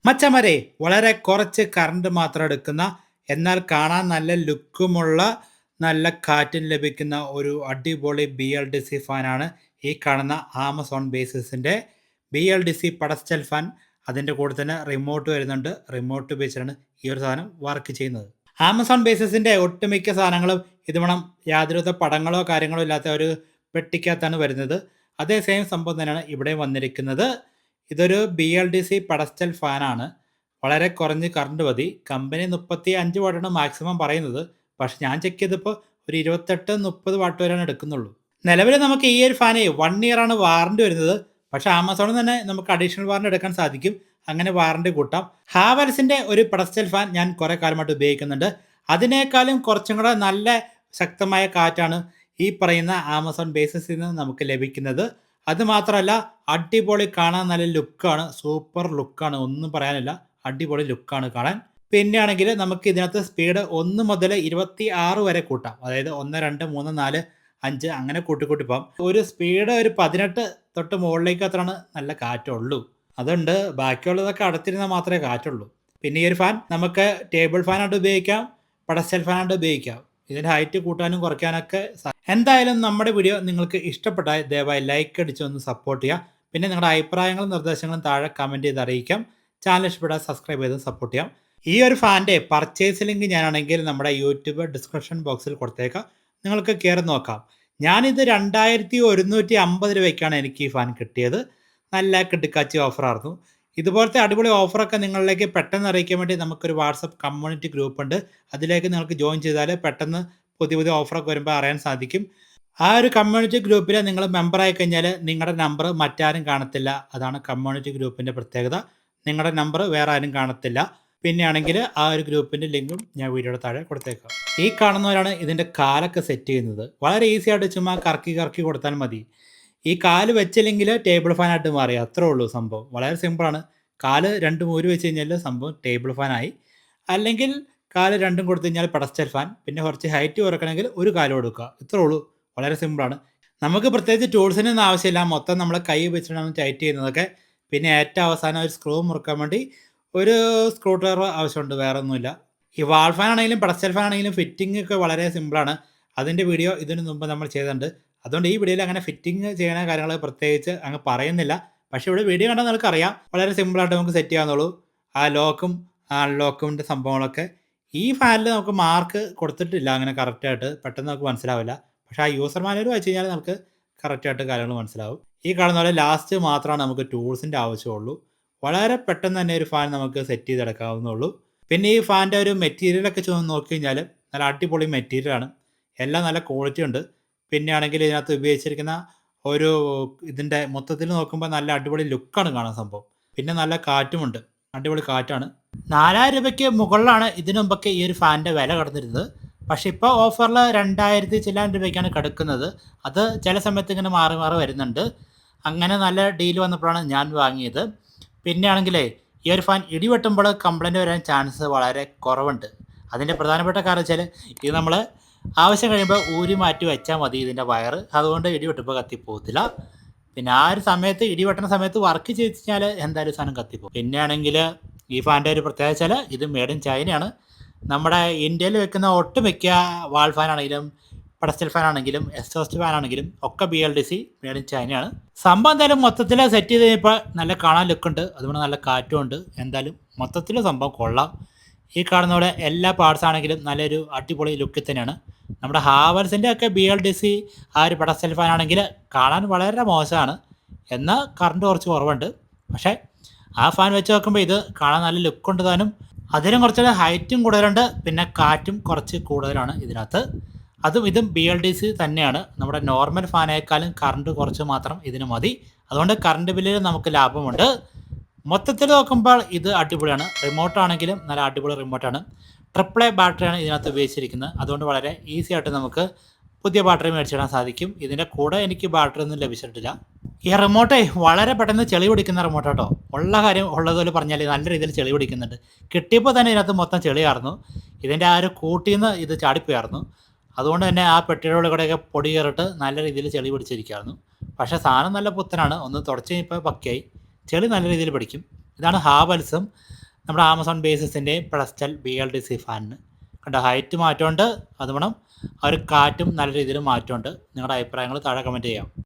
മച്ചന്മാരെ വളരെ കുറച്ച് കറണ്ട് മാത്രം എടുക്കുന്ന എന്നാൽ കാണാൻ നല്ല ലുക്കുമുള്ള നല്ല കാറ്റും ലഭിക്കുന്ന ഒരു അടിപൊളി BLDC ഫാനാണ് ഈ കാണുന്ന ആമസോൺ ബേസിസിൻ്റെ BLDC പടസ്റ്റൽ ഫാൻ. അതിൻ്റെ കൂടെ തന്നെ റിമോട്ട് വരുന്നുണ്ട്. റിമോട്ട് ഉപയോഗിച്ചാണ് ഈ ഒരു സാധനം വർക്ക് ചെയ്യുന്നത്. ആമസോൺ ബേസിസിൻ്റെ ഒട്ടുമിക്ക സാധനങ്ങളും ഇതുവണ്ണം യാതൊരുവിധ പടങ്ങളോ കാര്യങ്ങളോ ഇല്ലാത്ത ഒരു പെട്ടിക്കകത്താണ് വരുന്നത്. അതേ സെയിം സംഭവം തന്നെയാണ് ഇവിടെ വന്നിരിക്കുന്നത്. ഇതൊരു BLDC പടസ്റ്റൽ ഫാനാണ്. വളരെ കുറഞ്ഞ് കറണ്ട് മതി. കമ്പനി 35 വാട്ടാണ് മാക്സിമം പറയുന്നത്. പക്ഷെ ഞാൻ ചെക്ക് ചെയ്തപ്പോൾ ഒരു 28-30 വാട്ട് വരെയാണ് എടുക്കുന്നുള്ളൂ. നിലവിൽ നമുക്ക് ഈ ഒരു ഫാന് 1 ഇയർ ആണ് വാറണ്ടി വരുന്നത്. പക്ഷേ ആമസോണിൽ തന്നെ നമുക്ക് അഡീഷണൽ വാറണ്ടി എടുക്കാൻ സാധിക്കും. അങ്ങനെ വാറണ്ടി കൂട്ടാം. ഹാവൽസിൻ്റെ ഒരു പടസ്റ്റൽ ഫാൻ ഞാൻ കുറേ കാലമായിട്ട് ഉപയോഗിക്കുന്നുണ്ട്. അതിനേക്കാളും കുറച്ചും കൂടെ നല്ല ശക്തമായ കാറ്റാണ് ഈ പറയുന്ന ആമസോൺ ബേസിസിൽ നിന്ന് നമുക്ക് ലഭിക്കുന്നത്. അതുമാത്രമല്ല അടിപൊളി കാണാൻ നല്ല ലുക്കാണ്. സൂപ്പർ ലുക്കാണ്. ഒന്നും പറയാനില്ല. അടിപൊളി ലുക്കാണ് കാണാൻ. പിന്നെയാണെങ്കിൽ നമുക്ക് ഇതിനകത്ത് സ്പീഡ് 1 മുതൽ 26 വരെ കൂട്ടാം. അതായത് 1, 2, 3, 4, 5 അങ്ങനെ കൂട്ടി പോകാം. ഒരു സ്പീഡ് ഒരു 18 തൊട്ട് മുകളിലേക്ക് അത്രയാണ് നല്ല കാറ്റുള്ളൂ. അതുകൊണ്ട് ബാക്കിയുള്ളതൊക്കെ അടുത്തിരുന്നാൽ മാത്രമേ കാറ്റുള്ളൂ. പിന്നെ ഈ ഒരു ഫാൻ നമുക്ക് ടേബിൾ ഫാനായിട്ട് ഉപയോഗിക്കാം, പടസ്റ്റൽ ഫാനായിട്ട് ഉപയോഗിക്കാം. ഇതിൻ്റെ ഹൈറ്റ് കൂട്ടാനും കുറയ്ക്കാനൊക്കെ. എന്തായാലും നമ്മുടെ വീഡിയോ നിങ്ങൾക്ക് ഇഷ്ടപ്പെട്ടാൽ ദയവായി ലൈക്ക് അടിച്ച് ഒന്ന് സപ്പോർട്ട് ചെയ്യുക. പിന്നെ നിങ്ങളുടെ അഭിപ്രായങ്ങളും നിർദ്ദേശങ്ങളും താഴെ കമൻറ്റ് ചെയ്ത് അറിയിക്കാം. ചാനൽ ഇഷ്ടപ്പെട്ടാൽ സബ്സ്ക്രൈബ് ചെയ്ത് സപ്പോർട്ട് ചെയ്യാം. ഈ ഒരു ഫാൻ്റെ പർച്ചേസ് ലിങ്ക് ഞാനാണെങ്കിൽ നമ്മുടെ യൂട്യൂബ് ഡിസ്ക്രിപ്ഷൻ ബോക്സിൽ കൊടുത്തേക്കാം. നിങ്ങൾക്ക് കയറി നോക്കാം. ഞാനിത് 2150 രൂപയ്ക്കാണ് എനിക്ക് ഈ ഫാൻ കിട്ടിയത്. നല്ല കിടുക്കാച്ചി ഓഫറായിരുന്നു. ഇതുപോലത്തെ അടിപൊളി ഓഫറൊക്കെ നിങ്ങളിലേക്ക് പെട്ടെന്ന് അറിയിക്കാൻ വേണ്ടി നമുക്കൊരു വാട്സപ്പ് കമ്മ്യൂണിറ്റി ഗ്രൂപ്പ് ഉണ്ട്. അതിലേക്ക് നിങ്ങൾക്ക് ജോയിൻ ചെയ്താൽ പെട്ടെന്ന് പുതിയ ഓഫറൊക്കെ വരുമ്പോൾ അറിയാൻ സാധിക്കും. ആ ഒരു കമ്മ്യൂണിറ്റി ഗ്രൂപ്പിൽ നിങ്ങൾ മെമ്പറായി കഴിഞ്ഞാൽ നിങ്ങളുടെ നമ്പർ മറ്റാരും കാണത്തില്ല. അതാണ് കമ്മ്യൂണിറ്റി ഗ്രൂപ്പിൻ്റെ പ്രത്യേകത. നിങ്ങളുടെ നമ്പർ വേറെ ആരും കാണത്തില്ല. പിന്നെയാണെങ്കിൽ ആ ഒരു ഗ്രൂപ്പിൻ്റെ ലിങ്കും ഞാൻ വീഡിയോയുടെ താഴെ കൊടുത്തേക്കാം. ഈ കാണുന്നവരാണ് ഇതിൻ്റെ കാലൊക്കെ സെറ്റ് ചെയ്യുന്നത്. വളരെ ഈസി ആയിട്ട് ചുമ്മാ കറക്കി കൊടുത്താൽ മതി. ഈ കാല് വെച്ചില്ലെങ്കിൽ ടേബിൾ ഫാനായിട്ട് മാറി. അത്രേ ഉള്ളൂ സംഭവം. വളരെ സിമ്പിളാണ്. കാല് 2 മൂര് വെച്ച് കഴിഞ്ഞാൽ സംഭവം ടേബിൾ ഫാനായി. അല്ലെങ്കിൽ കാല് 2 കൊടുത്തു കഴിഞ്ഞാൽ പെഡസ്റ്റൽ ഫാൻ. പിന്നെ കുറച്ച് ഹൈറ്റ് കുറയ്ക്കണമെങ്കിൽ ഒരു കാല് കൊടുക്കുക. ഇത്രേ ഉള്ളൂ. വളരെ സിമ്പിളാണ്. നമുക്ക് പ്രത്യേകിച്ച് ടൂൾസിനൊന്നും ആവശ്യമില്ല. മൊത്തം നമ്മൾ കൈ വെച്ചിട്ടാണ് ടൈറ്റ് ചെയ്യുന്നതൊക്കെ. പിന്നെ ഏറ്റവും അവസാനം ഒരു സ്ക്രൂ മുറുക്കാൻ വേണ്ടി ഒരു സ്ക്രൂ ഡ്രൈവർ ആവശ്യമുണ്ട്. വേറെ ഒന്നുമില്ല. ഈ വാൾ ഫാൻ ആണെങ്കിലും പെഡസ്റ്റൽ ഫാൻ ആണെങ്കിലും ഫിറ്റിംഗ് ഒക്കെ വളരെ സിമ്പിളാണ്. അതിൻ്റെ വീഡിയോ ഇതിനു മുമ്പ് നമ്മൾ ചെയ്തിട്ടുണ്ട്. അതുകൊണ്ട് ഈ വീഡിയോയിൽ അങ്ങനെ ഫിറ്റിംഗ് ചെയ്യുന്ന കാര്യങ്ങൾ പ്രത്യേകിച്ച് അങ്ങ് പറയുന്നില്ല. പക്ഷേ ഇവിടെ വീഡിയോ കണ്ടാൽ നിങ്ങൾക്കറിയാം. വളരെ സിമ്പിളായിട്ട് നമുക്ക് സെറ്റ് ചെയ്യാവുന്നുള്ളൂ. ആ ലോക്കും അൺലോക്കിൻ്റെ സംഭവങ്ങളൊക്കെ. ഈ ഫാനിൽ നമുക്ക് മാർക്ക് കൊടുത്തിട്ടില്ല അങ്ങനെ കറക്റ്റായിട്ട്. പെട്ടെന്ന് നമുക്ക് മനസ്സിലാവില്ല. പക്ഷേ ആ യൂസർ മാനുവൽ വെച്ച് കഴിഞ്ഞാൽ നമുക്ക് കറക്റ്റായിട്ട് കാര്യങ്ങൾ മനസ്സിലാവും. ഈ കാണുന്ന പോലെ ലാസ്റ്റ് മാത്രമാണ് നമുക്ക് ടൂൾസിൻ്റെ ആവശ്യമുള്ളൂ. വളരെ പെട്ടെന്ന് തന്നെ ഒരു ഫാൻ നമുക്ക് സെറ്റ് ചെയ്തെടുക്കാവുന്നുള്ളൂ. പിന്നെ ഈ ഫാനിൻ്റെ ഒരു മെറ്റീരിയലൊക്കെ നോക്കി കഴിഞ്ഞാൽ നല്ല അടിപൊളി മെറ്റീരിയലാണ്. എല്ലാം നല്ല ക്വാളിറ്റി ഉണ്ട്. പിന്നെ ആണെങ്കിൽ ഇതിനകത്ത് ഉപയോഗിച്ചിരിക്കുന്ന ഒരു ഇതിൻ്റെ മൊത്തത്തിൽ നോക്കുമ്പോൾ നല്ല അടിപൊളി ലുക്കാണ് കാണാൻ സംഭവം. പിന്നെ നല്ല കാറ്റുമുണ്ട്. അടിപൊളി കാറ്റാണ്. 4000 രൂപയ്ക്ക് മുകളിലാണ് ഇതിനു മുമ്പൊക്കെ ഈ ഒരു ഫാനിൻ്റെ വില കിടന്നിരുന്നത്. പക്ഷേ ഇപ്പോൾ ഓഫറിൽ 2000 ചില്ലാൻ രൂപയ്ക്കാണ് കിടക്കുന്നത്. അത് ചില സമയത്ത് ഇങ്ങനെ മാറി വരുന്നുണ്ട്. അങ്ങനെ നല്ല ഡീൽ വന്നപ്പോഴാണ് ഞാൻ വാങ്ങിയത്. പിന്നെ ആണെങ്കിലേ ഈ ഒരു ഫാൻ ഇടിവെട്ടുമ്പോൾ കംപ്ലൈൻറ്റ് വരാൻ ചാൻസ് വളരെ കുറവുണ്ട്. അതിൻ്റെ പ്രധാനപ്പെട്ട കാരണം വെച്ചാൽ ഇത് നമ്മൾ ആവശ്യം കഴിയുമ്പോൾ ഊരി മാറ്റി വെച്ചാൽ മതി ഇതിൻ്റെ വയറ്. അതുകൊണ്ട് ഇടിവെട്ടുമ്പോൾ കത്തിപ്പോകത്തില്ല. പിന്നെ ആ ഒരു സമയത്ത് ഇടിവെട്ടുന്ന സമയത്ത് വർക്ക് ചെയ്ത് കഴിഞ്ഞാൽ എന്തായാലും സാധനം കത്തിപ്പോകും. പിന്നെ ആണെങ്കിൽ ഈ ഫാനിൻ്റെ ഒരു പ്രത്യേകത വെച്ചാൽ ഇത് മെയ്ഡ് ഇൻ ചൈനയാണ്. നമ്മുടെ ഇന്ത്യയിൽ വെക്കുന്ന ഒട്ടുമിക്ക വാൾ ഫാനാണെങ്കിലും പെഡസ്റ്റൽ ഫാനാണെങ്കിലും എക്സോസ്റ്റ് ഫാനാണെങ്കിലും ഒക്കെ BLDC മെയ്ഡ് ഇൻ ചൈനയാണ്. സംഭവം എന്തായാലും മൊത്തത്തിൽ സെറ്റ് ചെയ്ത് കഴിഞ്ഞപ്പോൾ നല്ല കാണാൻ ലുക്കുണ്ട്. അതുകൊണ്ട് നല്ല കാറ്റും ഉണ്ട്. എന്തായാലും മൊത്തത്തിൽ സംഭവം കൊള്ളാം. ഈ കാണുന്ന പോലെ എല്ലാ പാർട്സ് ആണെങ്കിലും നല്ലൊരു അടിപൊളി ലുക്കിൽ തന്നെയാണ്. നമ്മുടെ ഹാവൽസിൻ്റെ ഒക്കെ BLDC ആ ഒരു പെഡസ്റ്റൽ ഫാനാണെങ്കിൽ കാണാൻ വളരെ മോശമാണ്. എന്നാൽ കറണ്ട് കുറച്ച് കുറവുണ്ട്. പക്ഷേ ആ ഫാൻ വെച്ച് നോക്കുമ്പോൾ ഇത് കാണാൻ നല്ല ലുക്കുണ്ട് താനും. അതിനും കുറച്ചുകൂടെ ഹൈറ്റും കൂടുതലുണ്ട്. പിന്നെ കാറ്റും കുറച്ച് കൂടുതലാണ് ഇതിനകത്ത്. ഇതും BLDC തന്നെയാണ്. നമ്മുടെ നോർമൽ ഫാനേക്കാളും കറണ്ട് കുറച്ച് മാത്രം ഇതിന് മതി. അതുകൊണ്ട് കറണ്ട് ബില്ലിൽ നമുക്ക് ലാഭമുണ്ട്. മൊത്തത്തിൽ നോക്കുമ്പോൾ ഇത് അടിപൊളിയാണ്. റിമോട്ടാണെങ്കിലും നല്ല അടിപൊളി റിമോട്ടാണ്. ട്രിപ്പിൾ എ ബാറ്ററിയാണ് ഇതിനകത്ത് ഉപയോഗിച്ചിരിക്കുന്നത്. അതുകൊണ്ട് വളരെ ഈസി ആയിട്ട് നമുക്ക് പുതിയ ബാറ്ററി മേടിച്ചിടാൻ സാധിക്കും. ഇതിൻ്റെ കൂടെ എനിക്ക് ബാറ്ററി ഒന്നും ലഭിച്ചിട്ടില്ല. ഈ റിമോട്ടേ വളരെ പെട്ടെന്ന് ചെളി പിടിക്കുന്ന റിമോട്ടാട്ടോ. ഉള്ള കാര്യം ഉള്ളതുപോലെ പറഞ്ഞാൽ നല്ല രീതിയിൽ ചെളി പിടിക്കുന്നുണ്ട്. കിട്ടിയപ്പോൾ തന്നെ ഇതിനകത്ത് മൊത്തം ചെളിയായിരുന്നു. ഇതിൻ്റെ ആ ഒരു കൂട്ടിന്ന് ഇത് ചാടിപ്പോയായിരുന്നു. അതുകൊണ്ട് തന്നെ ആ പെട്ടിയുടെ കൂടെയൊക്കെ പൊടി കയറിയിട്ട് നല്ല രീതിയിൽ ചെളി പിടിച്ചിരിക്കുകയായിരുന്നു. പക്ഷേ സാധനം നല്ല പുത്തനാണ്. ഒന്ന് തുടച്ച് കഴിഞ്ഞപ്പോൾ പക്കയായി. ചെളി നല്ല രീതിയിൽ പിടിക്കും. ഇതാണ് ഹാവൽസും നമ്മുടെ ആമസോൺ ബേസിസിൻ്റെയും പെഡസ്റ്റൽ BLDC ഫാനിന് കണ്ട ഹൈറ്റ് മാറ്റമുണ്ട്. അതുവേണം ആ ഒരു കാറ്റും നല്ല രീതിയിൽ മാറ്റമുണ്ട്. നിങ്ങളുടെ അഭിപ്രായങ്ങൾ താഴെ കമൻറ്റ് ചെയ്യാം.